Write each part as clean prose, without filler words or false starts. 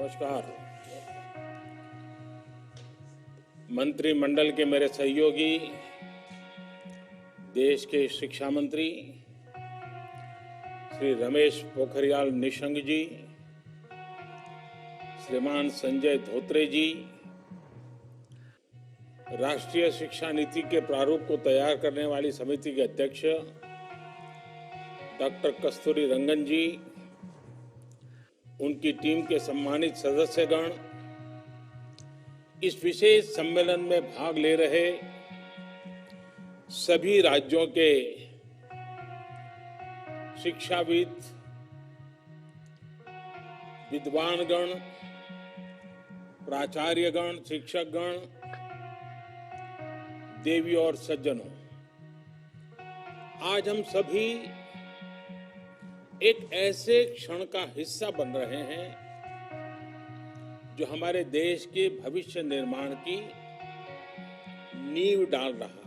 नमस्कार। मंत्रिमंडल के मेरे सहयोगी, देश के शिक्षा मंत्री श्री रमेश पोखरियाल निशंक जी, श्रीमान संजय धोत्रे जी, राष्ट्रीय शिक्षा नीति के प्रारूप को तैयार करने वाली समिति के अध्यक्ष डॉक्टर कस्तूरी रंगन जी, उनकी टीम के सम्मानित सदस्यगण, इस विशेष सम्मेलन में भाग ले रहे सभी राज्यों के शिक्षाविद, विद्वानगण, प्राचार्यगण, शिक्षकगण, देवी और सज्जनों, आज हम सभी एक ऐसे क्षण का हिस्सा बन रहे हैं जो हमारे देश के भविष्य निर्माण की नींव डाल रहा है।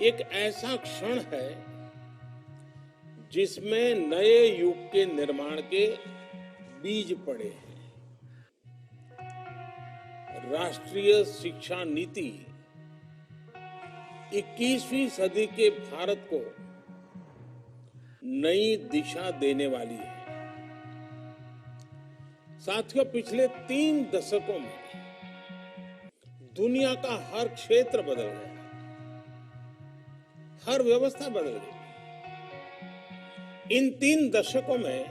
एक ऐसा क्षण है जिसमें नए युग के निर्माण के बीज पड़े हैं। राष्ट्रीय शिक्षा नीति 21वीं सदी के भारत को नई दिशा देने वाली है। साथियों, पिछले 3 दशकों में दुनिया का हर क्षेत्र बदल गया, हर व्यवस्था बदल गई। इन 3 दशकों में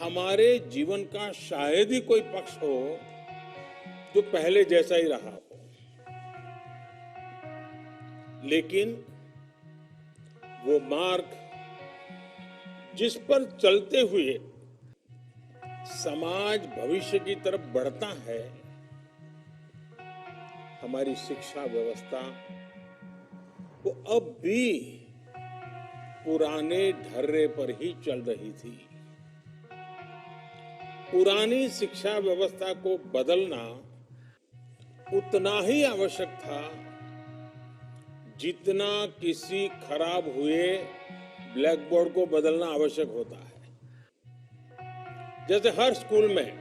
हमारे जीवन का शायद ही कोई पक्ष हो जो पहले जैसा ही रहा हो, लेकिन वो मार्ग जिस पर चलते हुए समाज भविष्य की तरफ बढ़ता है, हमारी शिक्षा व्यवस्था वो अब भी पुराने ढर्रे पर ही चल रही थी। पुरानी शिक्षा व्यवस्था को बदलना उतना ही आवश्यक था जितना किसी खराब हुए ब्लैक बोर्ड को बदलना आवश्यक होता है। जैसे हर स्कूल में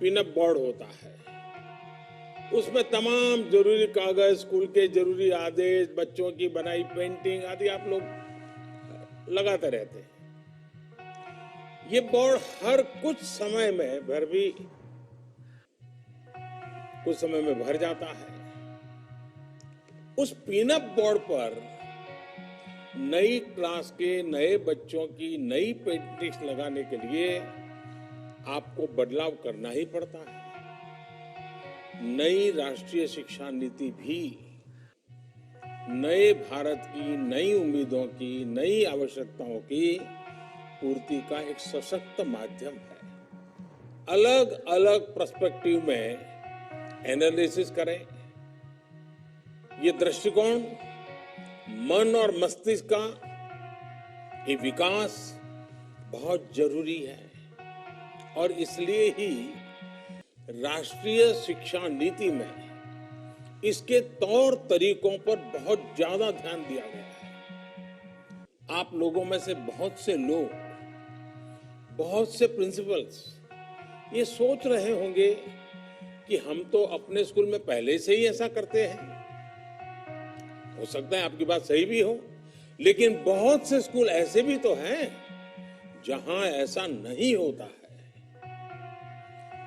पिनअप बोर्ड होता है, उसमें तमाम जरूरी कागज, स्कूल के जरूरी आदेश, बच्चों की बनाई पेंटिंग आदि आप लोग लगाते रहते हैं। ये बोर्ड हर कुछ समय में भर जाता है। उस पिनअप बोर्ड पर नई क्लास के नए बच्चों की नई पेंटिंग्स लगाने के लिए आपको बदलाव करना ही पड़ता है। नई राष्ट्रीय शिक्षा नीति भी नए भारत की नई उम्मीदों की, नई आवश्यकताओं की पूर्ति का एक सशक्त माध्यम है। अलग अलग पर्सपेक्टिव में एनालिसिस करें। ये दृष्टिकोण मन और मस्तिष्क का ये विकास बहुत जरूरी है और इसलिए ही राष्ट्रीय शिक्षा नीति में इसके तौर तरीकों पर बहुत ज्यादा ध्यान दिया गया है। आप लोगों में से बहुत से लोग, बहुत से प्रिंसिपल्स ये सोच रहे होंगे कि हम तो अपने स्कूल में पहले से ही ऐसा करते हैं। हो सकता है आपकी बात सही भी हो, लेकिन बहुत से स्कूल ऐसे भी तो हैं जहां ऐसा नहीं होता है।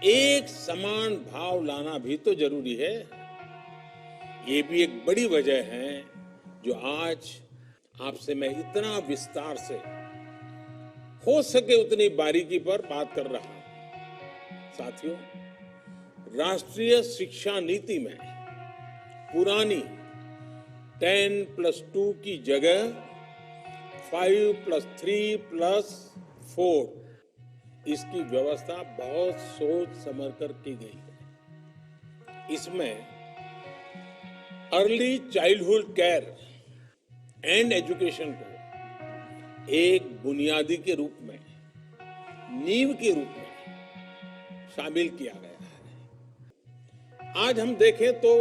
एक समान भाव लाना भी तो जरूरी है। ये भी एक बड़ी वजह है जो आज आपसे मैं इतना विस्तार से हो सके उतनी बारीकी पर बात कर रहा हूं। साथियों, राष्ट्रीय शिक्षा नीति में पुरानी 10+2 की जगह 5+3+4 इसकी व्यवस्था बहुत सोच समझ कर की गई है। इसमें early childhood care and education को एक बुनियादी के रूप में, नींव के रूप में शामिल किया गया है। आज हम देखें तो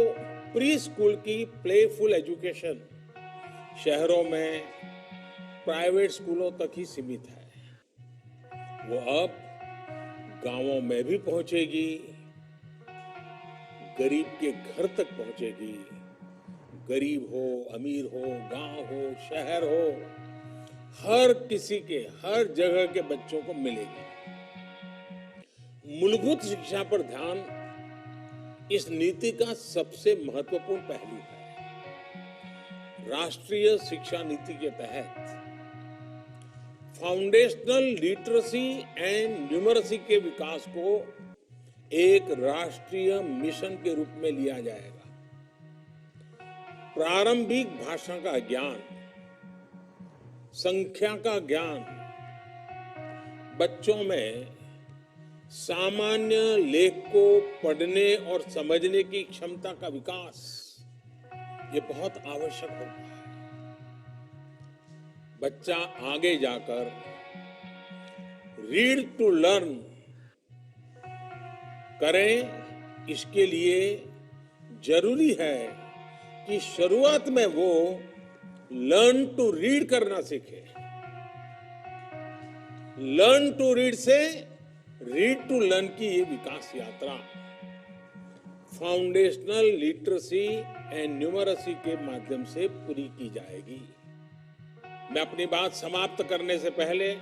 प्री स्कूल की प्लेफुल एजुकेशन शहरों में प्राइवेट स्कूलों तक ही सीमित है। वो अब गांवों में भी पहुंचेगी, गरीब के घर तक पहुंचेगी। गरीब हो, अमीर हो, गांव हो, शहर हो, हर किसी के, हर जगह के बच्चों को मिलेगी। मूलभूत शिक्षा पर ध्यान इस नीति का सबसे महत्वपूर्ण पहलू है। राष्ट्रीय शिक्षा नीति के तहत फाउंडेशनल लिटरेसी एंड न्यूमरेसी के विकास को एक राष्ट्रीय मिशन के रूप में लिया जाएगा। प्रारंभिक भाषा का ज्ञान, संख्या का ज्ञान, बच्चों में सामान्य लेख को पढ़ने और समझने की क्षमता का विकास, ये बहुत आवश्यक होता है। बच्चा आगे जाकर रीड टू लर्न करें, इसके लिए जरूरी है कि शुरुआत में वो लर्न टू रीड करना सीखे। लर्न टू रीड से रीड टू लर्न की ये विकास यात्रा फाउंडेशनल लिटरेसी एंड न्यूमरेसी के माध्यम से पूरी की जाएगी। मैं अपनी बात समाप्त करने से पहले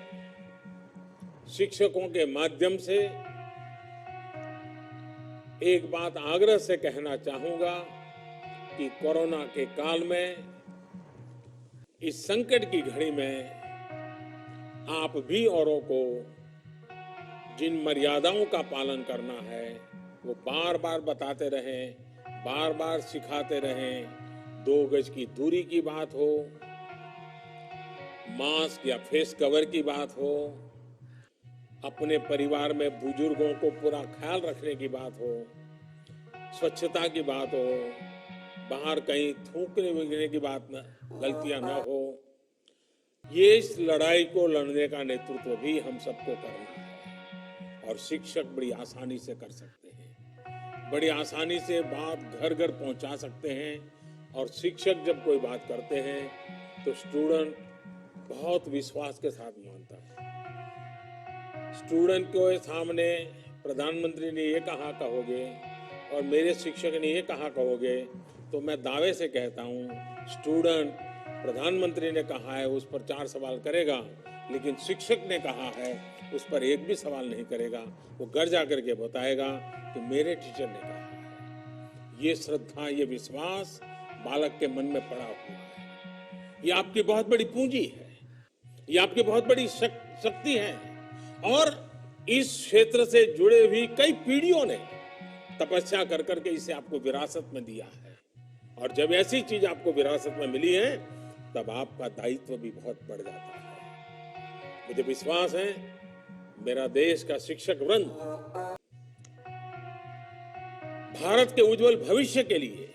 शिक्षकों के माध्यम से एक बात आग्रह से कहना चाहूंगा कि कोरोना के काल में, इस संकट की घड़ी में आप भी औरों को जिन मर्यादाओं का पालन करना है वो बार बार बताते रहें, बार बार सिखाते रहें। 2 गज की दूरी की बात हो, मास्क या फेस कवर की बात हो, अपने परिवार में बुजुर्गों को पूरा ख्याल रखने की बात हो, स्वच्छता की बात हो, बाहर कहीं थूकने वगैरह की बात न, गलतियां ना हो। ये इस लड़ाई को लड़ने का नेतृत्व भी हम सबको करना है और शिक्षक बड़ी आसानी से कर सकते हैं। बड़ी आसानी से बात घर घर पहुंचा सकते हैं और शिक्षक जब कोई बात करते हैं तो स्टूडेंट बहुत विश्वास के साथ मानता है। स्टूडेंट के सामने प्रधानमंत्री ने ये कहा कहोगे और मेरे शिक्षक ने ये कहा कहोगे तो मैं दावे से कहता हूँ स्टूडेंट प्रधानमंत्री ने कहा है उस पर 4 सवाल करेगा, लेकिन शिक्षक ने कहा है उस पर एक भी सवाल नहीं करेगा। वो घर जाकर के बताएगा कि मेरे टीचर ने कहा है। ये श्रद्धा, ये विश्वास बालक के मन में पड़ा हुआ है। ये आपकी बहुत बड़ी पूंजी है, ये आपकी बहुत बड़ी शक्ति है। और इस क्षेत्र से जुड़े हुई कई पीढ़ियों ने तपस्या कर करके इसे आपको विरासत में दिया है। और जब ऐसी चीज आपको विरासत में मिली है तब आपका दायित्व भी बहुत बढ़ जाता है। मुझे विश्वास है मेरा देश का शिक्षक वृंद भारत के उज्जवल भविष्य के लिए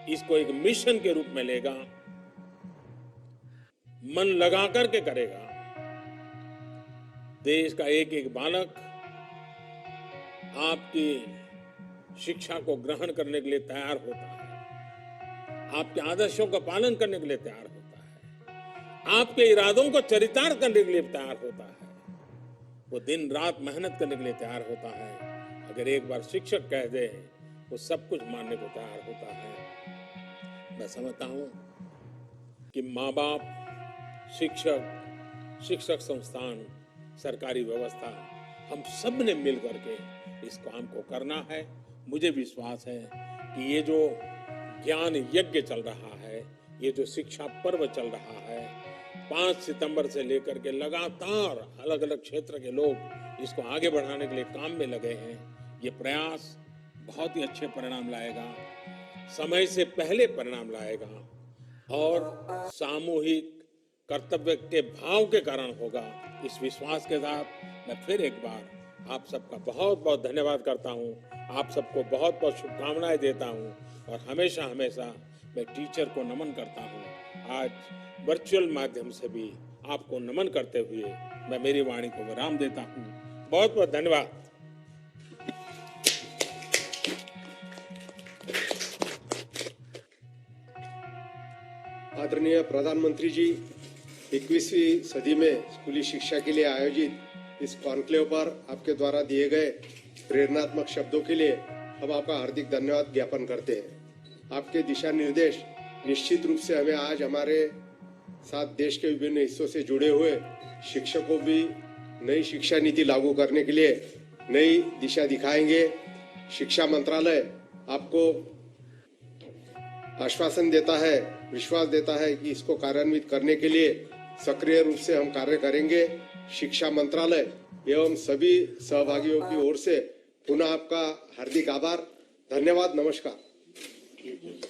इसको एक मिशन के रूप में लेगा, मन लगा करके करेगा। देश का एक एक बालक आपकी शिक्षा को ग्रहण करने के लिए तैयार होता है, आपके आदर्शों का पालन करने के लिए तैयार होता है, आपके इरादों को चरितार्थ करने के लिए तैयार होता है, वो दिन रात मेहनत करने के लिए तैयार होता है। अगर एक बार शिक्षक कह दे वो सब कुछ मानने को तैयार होता है। मैं समझता हूं कि माँ बाप, शिक्षक, शिक्षक संस्थान, सरकारी व्यवस्था, हम सब ने मिल करके इस काम को करना है। मुझे विश्वास है कि ये जो ज्ञान यज्ञ चल रहा है, ये जो शिक्षा पर्व चल रहा है, 5 सितंबर से लेकर के लगातार अलग अलग क्षेत्र के लोग इसको आगे बढ़ाने के लिए काम में लगे हैं। ये प्रयास बहुत ही अच्छे परिणाम लाएगा, समय से पहले परिणाम लाएगा और सामूहिक कर्तव्य के भाव के कारण होगा। इस विश्वास के साथ मैं फिर एक बार आप सबका बहुत बहुत धन्यवाद करता हूँ। आप सबको बहुत बहुत शुभकामनाएं देता हूँ और हमेशा हमेशा मैं टीचर को नमन करता हूँ। आज वर्चुअल माध्यम से भी आपको नमन करते हुए मैं मेरी वाणी को विराम देता हूँ। बहुत बहुत धन्यवाद। आदरणीय प्रधानमंत्री जी, 21वीं सदी में स्कूली शिक्षा के लिए आयोजित इस कॉन्क्लेव पर आपके द्वारा दिए गए प्रेरणात्मक शब्दों के लिए हम आपका हार्दिक धन्यवाद ज्ञापन करते हैं। आपके दिशा निर्देश निश्चित रूप से हमें आज हमारे साथ देश के विभिन्न हिस्सों से जुड़े हुए शिक्षकों भी नई शिक्षा नीति लागू करने के लिए नई दिशा दिखाएंगे। शिक्षा मंत्रालय आपको आश्वासन देता है, विश्वास देता है कि इसको कार्यान्वित करने के लिए सक्रिय रूप से हम कार्य करेंगे। शिक्षा मंत्रालय एवं सभी सहभागियों की ओर से पुनः आपका हार्दिक आभार, धन्यवाद, नमस्कार।